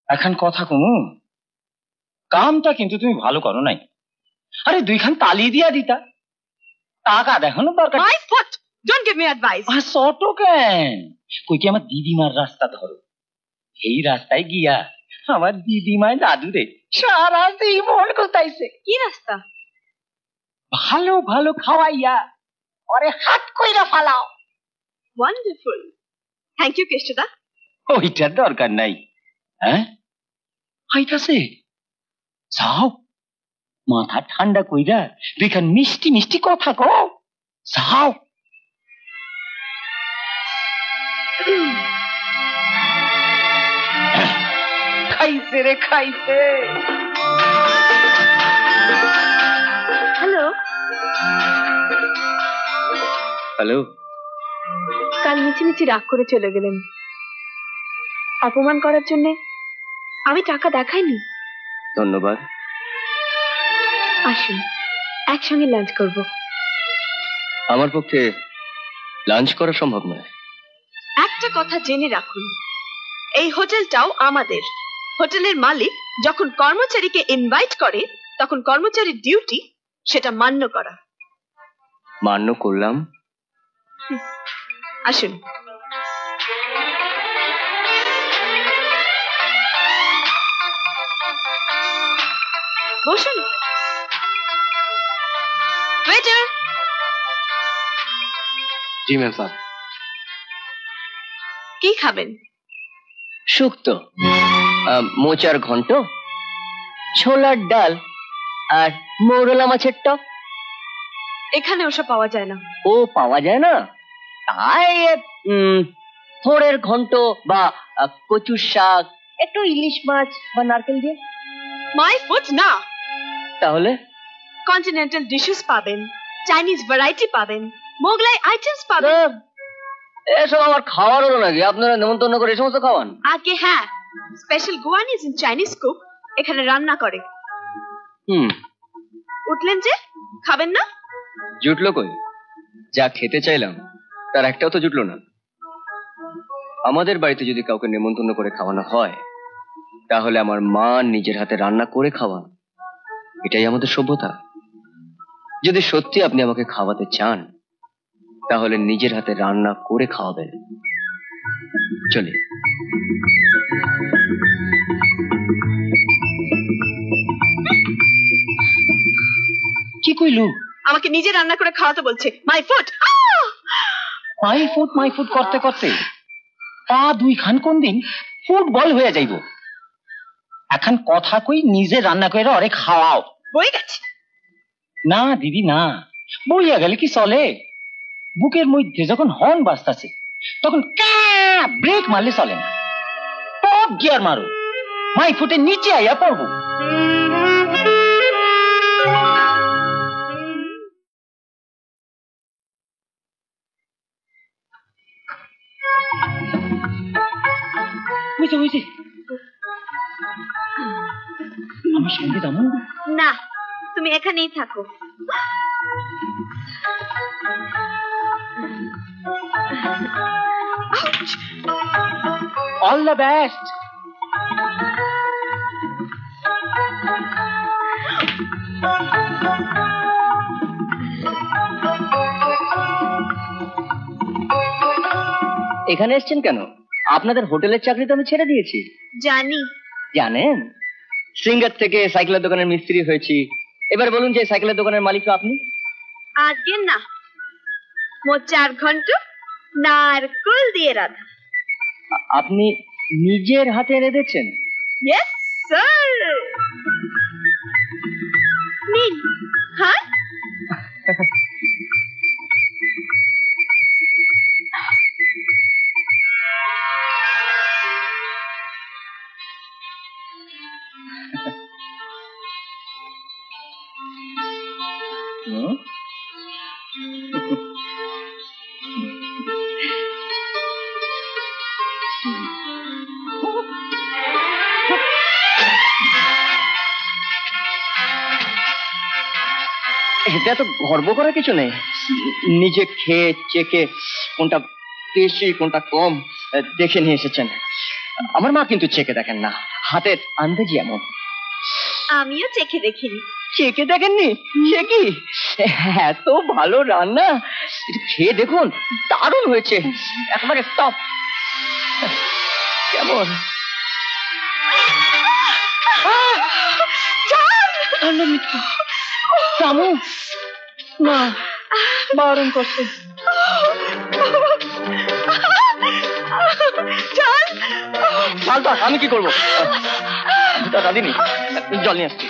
এখন কথা কমু, কামটা কিন্তু তুমি ভালো করো নাই। আরে দুইখান তালি দিয়া দিতা, টাকা দেখানো দরকার। My foot, don't give me advice. ছোট কেন, কই কি আমার দিদিমার রাস্তা ধরো, এই রাস্তায় গিয়া আমার দিদিমায় দাদুরে সারা জীবন কোথাইছে। কি রাস্তা? ভালো ভালো খাওয়াইয়া ওরে হাত কইরা ফালাও। ওয়ান্ডারফুল, থ্যাংক ইউ কেষ্টদা। ওইটার দরকার নাই। হ্যাঁ আইতাছে, যাও মাথা ঠান্ডা কইরা দুইখান মিষ্টি মিষ্টি কথা কও, যাও। খাইছে রে খাইছে। Hello hello. কাল মিছিমিছি রাগ করে চলে গেলেন, অপমান করার জন্য আমি টাকা দেখাইনি। ধন্যবাদ। আসুন একসঙ্গে লাঞ্চ করব। আমার পক্ষে লাঞ্চ করা সম্ভব নয়। একটা কথা জেনে রাখুন, এই হোটেলটাও আমাদের। হোটেলের মালিক যখন কর্মচারীকে ইনভাইট করে তখন কর্মচারীর ডিউটি সেটা মান্য করা। মান্য করলাম। আসুন। বসুন। ওয়েটার। জি ম্যাম সাহেব। কি খাবেন? শুক্তো, মোচার ঘন্ট, ছোলার ডাল আর মৌরলা মাছের টক। এখানে ওসব পাওয়া যায় না। ও পাওয়া যায় না? তাই থোড়ের ঘন্ট বা কচুর শাক, একটু ইলিশ মাছ বা নারকেল দিয়ে। মাই ফুড না। তাহলে কন্টিনেন্টাল ডিশেস পাবেন, চাইনিজ ভ্যারাইটি পাবেন, মোগলাই আইটেমস পাবেন। এসব আমার খাওয়ার হলো নাকি? আপনারা নেমন্তন্ন করে এই সমস্ত খাওয়ান? আগে হ্যাঁ, special Goanese and Chinese cook এখানে রান্না করে। উঠলেন যে, খাবেন না? জুটলো কই? যা খেতে চাইলাম তার একটাও তো জুটলো না। আমাদের বাড়িতে যদি কাউকে নেমন্তন্ন করে খাওয়ানো হয় তাহলে আমার মা নিজের হাতে রান্না করে খাওয়ান, এটাই আমাদের সভ্যতা। যদি সত্যি আপনি আমাকে খাওয়াতে চান তাহলে নিজের হাতে রান্না করে খাওয়াবেন। চলি। কি কইলু? আমাকে নিজে রান্না করে খাওয়াতে বলছে। My food. My food my food করতে করতে পা দুই খান কোন দিন ফুটবল হয়ে যাইব। এখন কথা কই নিজে রান্না করে ওরে খাওয়াও। বই গেছে। না দিদি না, বইয়া গেলে কি চলে? বুকের মধ্যে যখন হর্ন বাজতাছে তখন ব্রেক মারলে চলে না, টপ গিয়ার মারো, মাই ফুটের নিচে আইয়া পড়বো। বুঝছি বুঝছি, আমার সঙ্গে যাবো না, তুমি এখানেই থাকো। All the best. এখানে এসছেন কেন? আপনাদের হোটেলের চাকরি তো আমি ছেড়ে দিয়েছি। জানি। জানেন, সিঙ্গার থেকে সাইকেলের দোকানের মিস্ত্রি হয়েছি। এবার বলুন যে সাইকেলের দোকানের মালিক আপনি? আগে না, মোট 4 ঘন্টা নারকেল দিয়ে রাধা। আপনি নিজের হাতে রেঁধেছেন? Yes sir. নিন। হ্যাঁ এটা তো গর্ব করার কিছু নেই। নিজে খেয়ে চেকে কোনটা বেশি কোনটা কম দেখে নিয়ে এসেছেন। আমার মা কিন্তু চেকে দেখেন না, হাতের আন্দাজি এমন। আমিও চেখে দেখিনি। চেকে দেখেননি? সে কি এত ভালো রান্না, একটু খেয়ে দেখুন, দারুণ হয়েছে, একেবারে টপ। কেমন? রামু না, বারণ করছে। আমি কি করবো? আমি তো রাঁধিনি, জল নিয়ে আসছি।